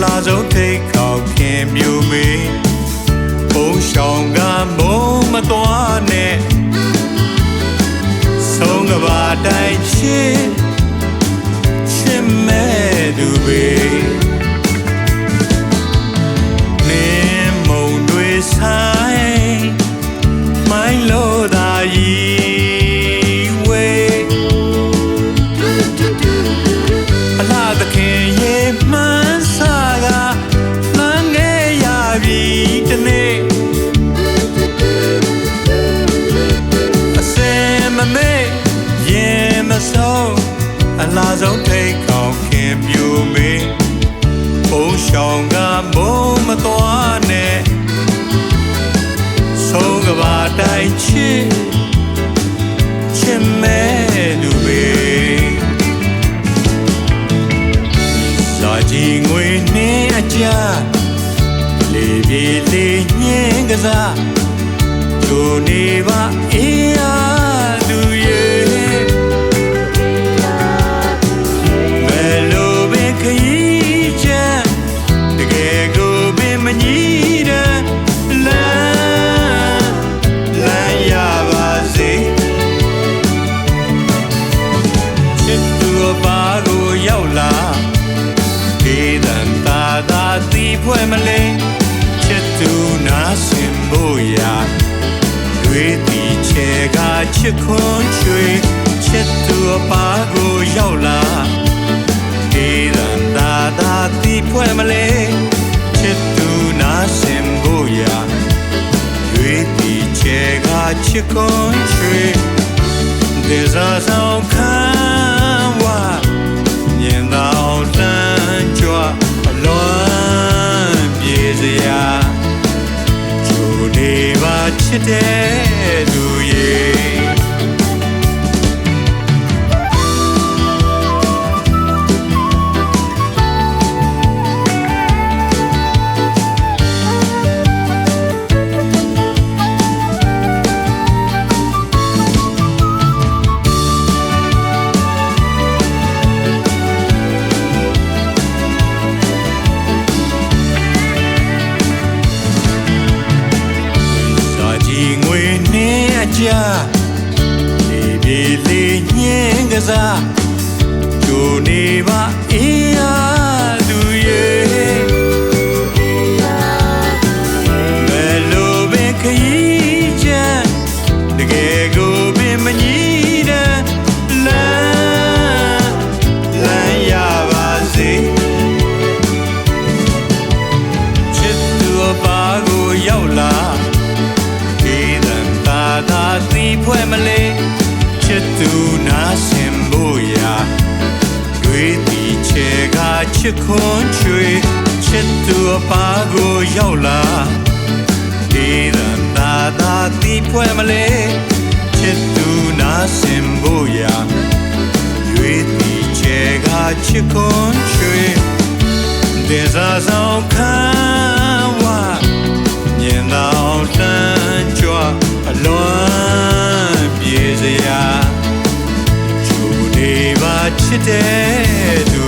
လာဆုံးထိတ်ခေါက်ခင်မျိုးမေးဘုံရှောင်းကမုံမသွားနဲ့ဆုံးကဘာတိုင်းချစ်မဲ့သူပဲနင်းမုံတွေဆိုင်မိုင်းလို့သာကြီးဝေးအလားသခင်ရေမှန်းစားကလမ်းငယ်ရပြီတနေ့အစင်မမေ့ရင်မဆုံးအလားဆုံးထိတ်ခေါက်ခင်ပြူမေးဘုံရှောင်းကမုံမသွားနဲ့ဆုံးကဘာတိုင်းချစ်မဲ့သူပဲစာကြီးငွေနှင်းအကြလေပြေလေးညင်းကစားဂျိုနေပါအေးရသူရဲ့ဘယ်လိုပဲခရီးချမ်းတကယ်ကိုပင်မညီတဲ့လမ်းရပါစေချစ်သူဘာကိုရောက်လာဒေသံသာတီးဖွဲ့မလဲချစ်သူနာစင်ဖို့ရာတွေးတီချေကချစ်ခွန်ချွေချစ်သူဘာကိုရောက်လာဒေသံသာတီးဖွဲ့မလဲချစ်သူနာစင်ဖို့ရာတွေးတီချေကချစ်ခွန်ချွေဒေဇာဆောင်ခံဝမြင်တော်တန်ကြွအလွန်ပြေစရာဂျိုနေပါချစ်တဲ့သူရဲ့လေပြေလေးညင်းကစားဂျိုနေပါအေးရသူရဲ့ဘယ်လိုပင်ခရီးချမ်းတကယ်ကိုပင်မညီတဲ့လမ်းရပါစေချစ်သူဘာကိုရောက်လာသာတီးဖွဲ့မလဲချစ်သူနာစင်ဖို့ရာတွေးတီချေကချစ်ခွန်ချွေချစ်သူဘာကိုရောက်လာဒေသံသာတီးဖွဲ့မလဲချစ်သူနာစင်ဖို့ရာတွေးတီချေကချစ်ခွန်ချွေဒေဇာဆောင်ခံဝမြင်တော်တန်ကြွအလွန်ပြေစရာဂျိုနေပါချစ်တဲ့သူ